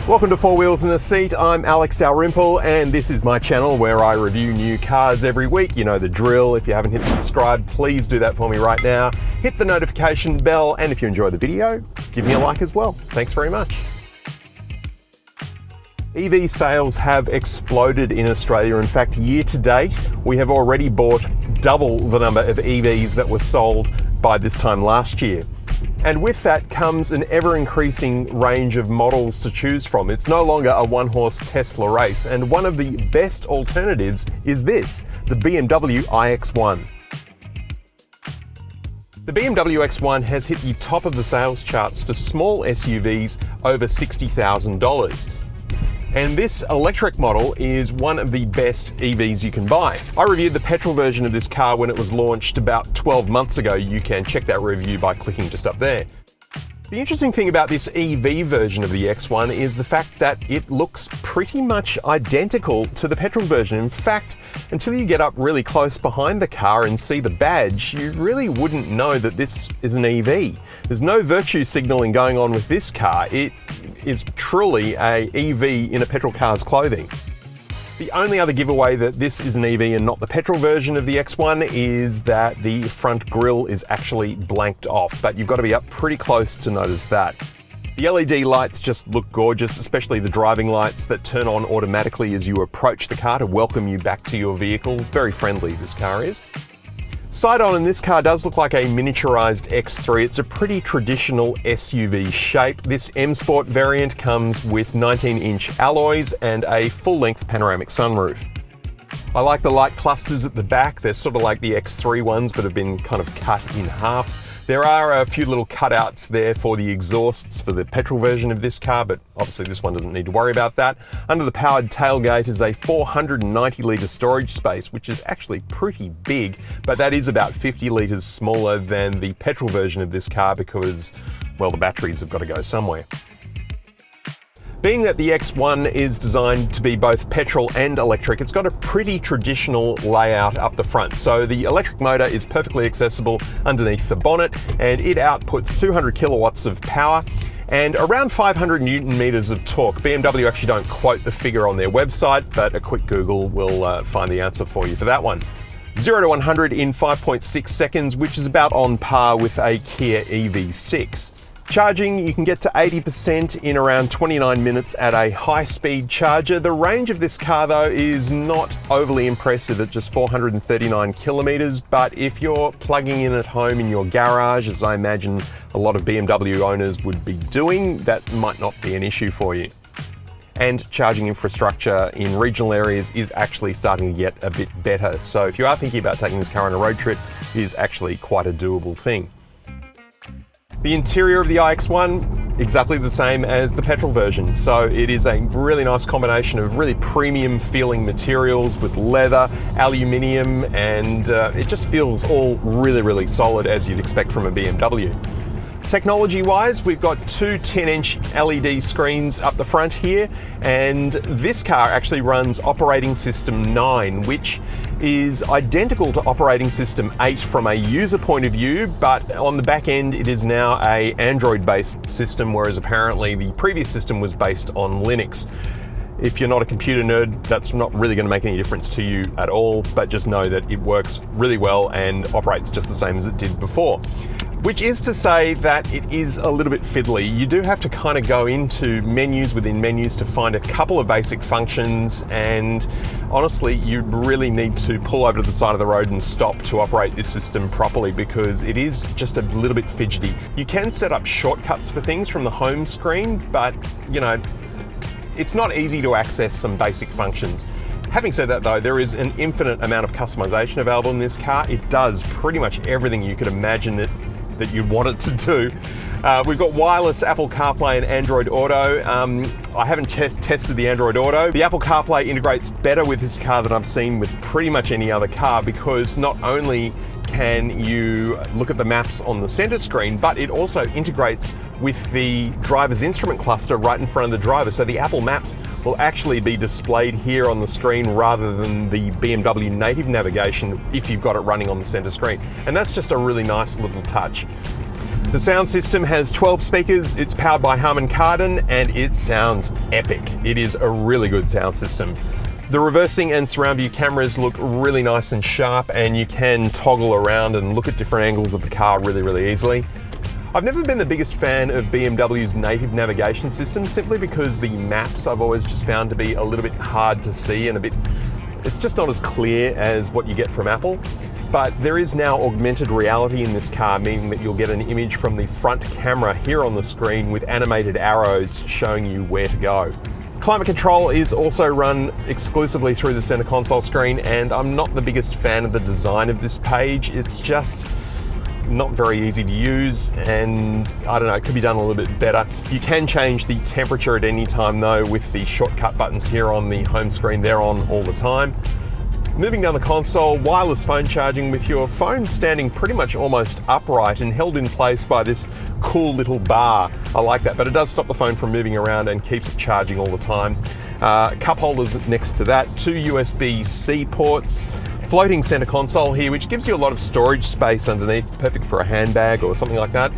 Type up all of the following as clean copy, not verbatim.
Welcome to Four Wheels in a Seat. I'm Alex Dalrymple, and this is my channel where I review new cars every week. You know the drill. If you haven't hit subscribe, please do that for me right now. Hit the notification bell, and if you enjoy the video, give me a like as well. Thanks very much. EV sales have exploded in Australia. In fact, year to date, we have already bought double the number of EVs that were sold by this time last year. And with that comes an ever-increasing range of models to choose from. It's no longer a one-horse Tesla race, and one of the best alternatives is this, the BMW iX1. The BMW iX1 has hit the top of the sales charts for small SUVs over $60,000. And this electric model is one of the best EVs you can buy. I reviewed the petrol version of this car when it was launched about 12 months ago. You can check that review by clicking just up there. The interesting thing about this EV version of the X1 is the fact that it looks pretty much identical to the petrol version. In fact, until you get up really close behind the car and see the badge, you really wouldn't know that this is an EV. There's no virtue signaling going on with this car. It is truly a EV in a petrol car's clothing. The only other giveaway that this is an EV and not the petrol version of the X1 is that the front grille is actually blanked off, but you've got to be up pretty close to notice that. The LED lights just look gorgeous, especially the driving lights that turn on automatically as you approach the car to welcome you back to your vehicle. Very friendly, this car is. Side on, and this car does look like a miniaturized X3. It's a pretty traditional SUV shape. This M Sport variant comes with 19-inch alloys and a full-length panoramic sunroof. I like the light clusters at the back. They're sort of like the X3 ones, but have been kind of cut in half. There are a few little cutouts there for the exhausts for the petrol version of this car, but obviously this one doesn't need to worry about that. Under the powered tailgate is a 490-litre storage space, which is actually pretty big, but that is about 50 litres smaller than the petrol version of this car because, well, the batteries have got to go somewhere. Being that the X1 is designed to be both petrol and electric, it's got a pretty traditional layout up the front. So the electric motor is perfectly accessible underneath the bonnet, and it outputs 200 kilowatts of power and around 500 Newton meters of torque. BMW actually don't quote the figure on their website, but a quick Google will find the answer for you for that one. 0 to 100 in 5.6 seconds, which is about on par with a Kia EV6. Charging, you can get to 80% in around 29 minutes at a high-speed charger. The range of this car, though, is not overly impressive at just 439 kilometers, but if you're plugging in at home in your garage, as I imagine a lot of BMW owners would be doing, that might not be an issue for you. And charging infrastructure in regional areas is actually starting to get a bit better. So if you are thinking about taking this car on a road trip, it is actually quite a doable thing. The interior of the iX1, exactly the same as the petrol version. So it is a really nice combination of really premium feeling materials with leather, aluminium, and it just feels all really, really solid as you'd expect from a BMW. Technology-wise, we've got two 10-inch LED screens up the front here, and this car actually runs operating system 9, which is identical to operating system 8 from a user point of view, but on the back end it is now an Android-based system, whereas apparently the previous system was based on Linux. If you're not a computer nerd, that's not really going to make any difference to you at all, but just know that it works really well and operates just the same as it did before. Which is to say that it is a little bit fiddly. You do have to kind of go into menus within menus to find a couple of basic functions, and honestly, you really need to pull over to the side of the road and stop to operate this system properly because it is just a little bit fidgety. You can set up shortcuts for things from the home screen, but you know, it's not easy to access some basic functions. Having said that though, there is an infinite amount of customization available in this car. It does pretty much everything you could imagine that you'd want it to do. We've got wireless Apple CarPlay and Android Auto. I haven't tested the Android Auto. The Apple CarPlay integrates better with this car than I've seen with pretty much any other car because not only can you look at the maps on the center screen, but it also integrates with the driver's instrument cluster right in front of the driver. So the Apple Maps will actually be displayed here on the screen rather than the BMW native navigation if you've got it running on the center screen. And that's just a really nice little touch. The sound system has 12 speakers, it's powered by Harman Kardon, and it sounds epic. It is a really good sound system. The reversing and surround view cameras look really nice and sharp, and you can toggle around and look at different angles of the car really easily. I've never been the biggest fan of BMW's native navigation system, simply because the maps I've always just found to be a little bit hard to see and it's just not as clear as what you get from Apple. But there is now augmented reality in this car, meaning that you'll get an image from the front camera here on the screen with animated arrows showing you where to go. Climate control is also run exclusively through the center console screen, and I'm not the biggest fan of the design of this page. It's just not very easy to use, and I don't know, it could be done a little bit better. You can change the temperature at any time though with the shortcut buttons here on the home screen. They're on all the time. Moving down the console, wireless phone charging with your phone standing pretty much almost upright and held in place by this cool little bar. I like that, but it does stop the phone from moving around and keeps it charging all the time. Cup holders next to that, 2 USB-C ports, floating center console here, which gives you a lot of storage space underneath, perfect for a handbag or something like that.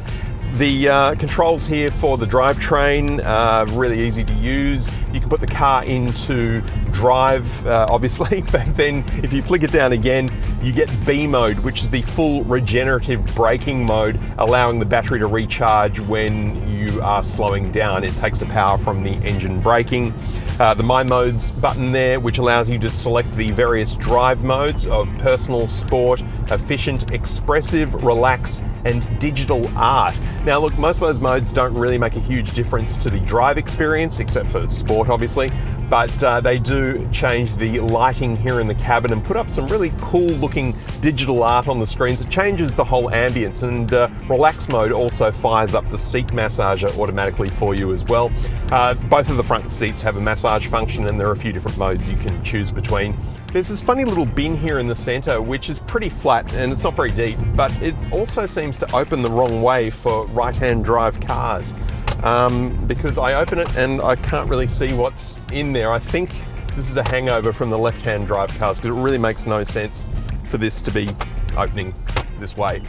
The controls here for the drivetrain are really easy to use. You can put the car into drive, obviously, but then if you flick it down again, you get B mode, which is the full regenerative braking mode, allowing the battery to recharge when you are slowing down. It takes the power from the engine braking. The My Modes button there, which allows you to select the various drive modes of personal, sport, efficient, expressive, relax, and digital art. Now look, most of those modes don't really make a huge difference to the drive experience, except for sport obviously, but they do change the lighting here in the cabin and put up some really cool looking digital art on the screens. It changes the whole ambience, and relax mode also fires up the seat massager automatically for you as well. Both of the front seats have a massage function, and there are a few different modes you can choose between. There's this funny little bin here in the center, which is pretty flat and it's not very deep, but it also seems to open the wrong way for right-hand drive cars. Because I open it and I can't really see what's in there. I think this is a hangover from the left-hand drive cars, because it really makes no sense for this to be opening this way.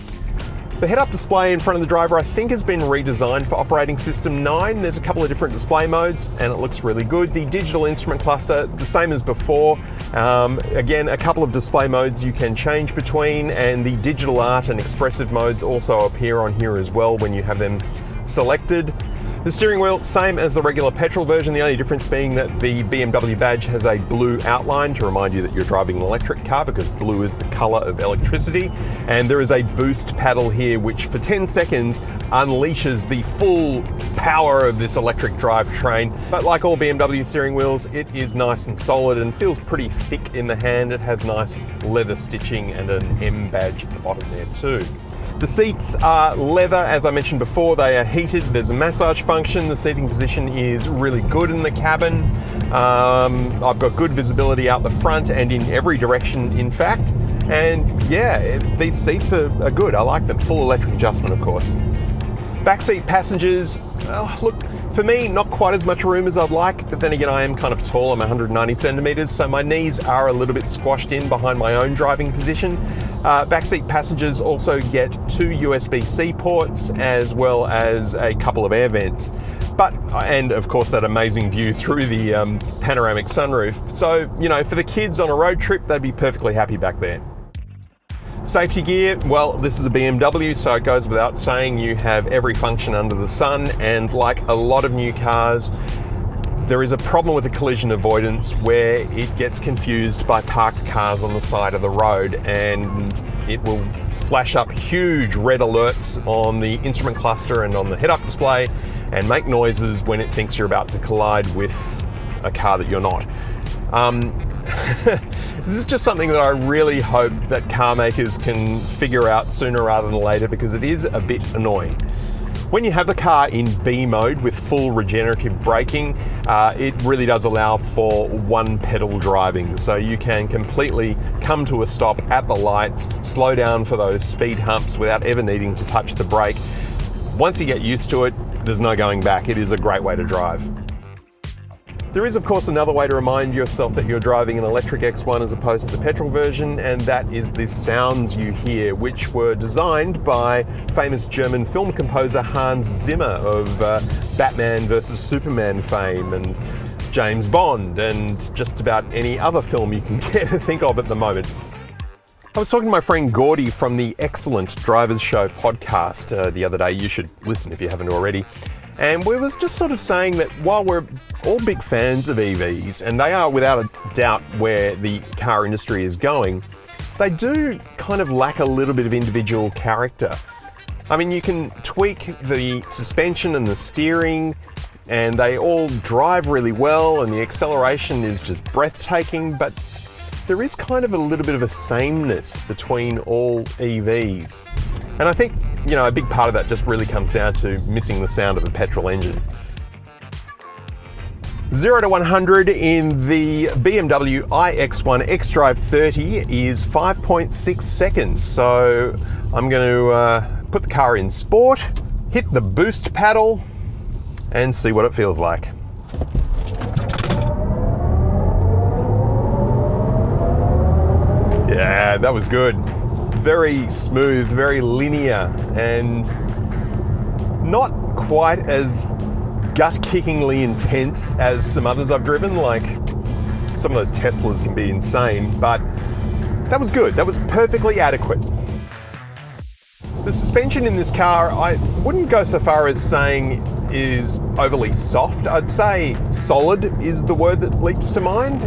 The head-up display in front of the driver, I think, has been redesigned for operating system 9. There's a couple of different display modes and it looks really good. The digital instrument cluster, the same as before. Again, a couple of display modes you can change between, and the digital art and expressive modes also appear on here as well when you have them selected. The steering wheel, same as the regular petrol version, the only difference being that the BMW badge has a blue outline to remind you that you're driving an electric car, because blue is the color of electricity. And there is a boost paddle here, which for 10 seconds unleashes the full power of this electric drivetrain. But like all BMW steering wheels, it is nice and solid and feels pretty thick in the hand. It has nice leather stitching and an M badge at the bottom there too. The seats are leather, as I mentioned before. They are heated. There's a massage function. The seating position is really good in the cabin. I've got good visibility out the front and in every direction, in fact. And yeah, these seats are good. I like them. Full electric adjustment, of course. Backseat passengers, look, for me, not quite as much room as I'd like, but then again, I am kind of tall. I'm 190 centimeters, so my knees are a little bit squashed in behind my own driving position. Backseat passengers also get 2 USB-C ports, as well as a couple of air vents. And of course, that amazing view through the panoramic sunroof. So, you know, for the kids on a road trip, they'd be perfectly happy back there. Safety gear, well, this is a BMW, so it goes without saying you have every function under the sun, and like a lot of new cars, there is a problem with the collision avoidance where it gets confused by parked cars on the side of the road, and it will flash up huge red alerts on the instrument cluster and on the head-up display and make noises when it thinks you're about to collide with a car that you're not. This is just something that I really hope that car makers can figure out sooner rather than later, because it is a bit annoying. When you have the car in B mode with full regenerative braking, it really does allow for one pedal driving. So you can completely come to a stop at the lights, slow down for those speed humps without ever needing to touch the brake. Once you get used to it, there's no going back. It is a great way to drive. There is, of course, another way to remind yourself that you're driving an electric X1 as opposed to the petrol version, and that is the sounds you hear, which were designed by famous German film composer Hans Zimmer of Batman vs Superman fame and James Bond and just about any other film you can get to think of at the moment. I was talking to my friend Gordy from the Excellent Drivers Show podcast the other day. You should listen if you haven't already. And we was just sort of saying that while we're all big fans of EVs, and they are without a doubt where the car industry is going, they do kind of lack a little bit of individual character. I mean, you can tweak the suspension and the steering, and they all drive really well, and the acceleration is just breathtaking, but there is kind of a little bit of a sameness between all EVs. And I think, a big part of that just really comes down to missing the sound of the petrol engine. 0 to 100 in the BMW iX1 xDrive 30 is 5.6 seconds. So I'm going to put the car in sport, hit the boost paddle, and see what it feels like. Yeah, that was good. Very smooth, very linear, and not quite as gut-kickingly intense as some others I've driven. Like, some of those Teslas can be insane, but that was good. That was perfectly adequate. The suspension in this car, I wouldn't go so far as saying is overly soft. I'd say solid is the word that leaps to mind.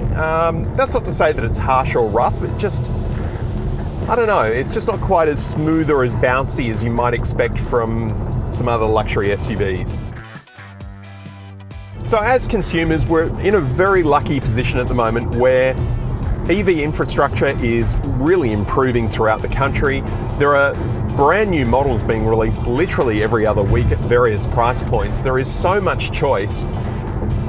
That's not to say that it's harsh or rough. It just, I don't know, it's just not quite as smooth or as bouncy as you might expect from some other luxury SUVs. So as consumers, we're in a very lucky position at the moment where EV infrastructure is really improving throughout the country. There are brand new models being released literally every other week at various price points. There is so much choice.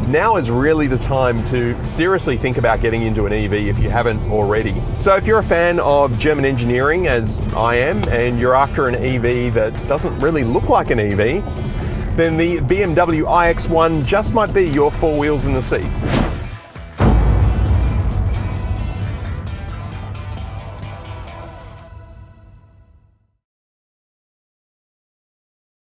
Now is really the time to seriously think about getting into an EV if you haven't already. So if you're a fan of German engineering, as I am, and you're after an EV that doesn't really look like an EV, then the BMW iX1 just might be your four wheels in the seat.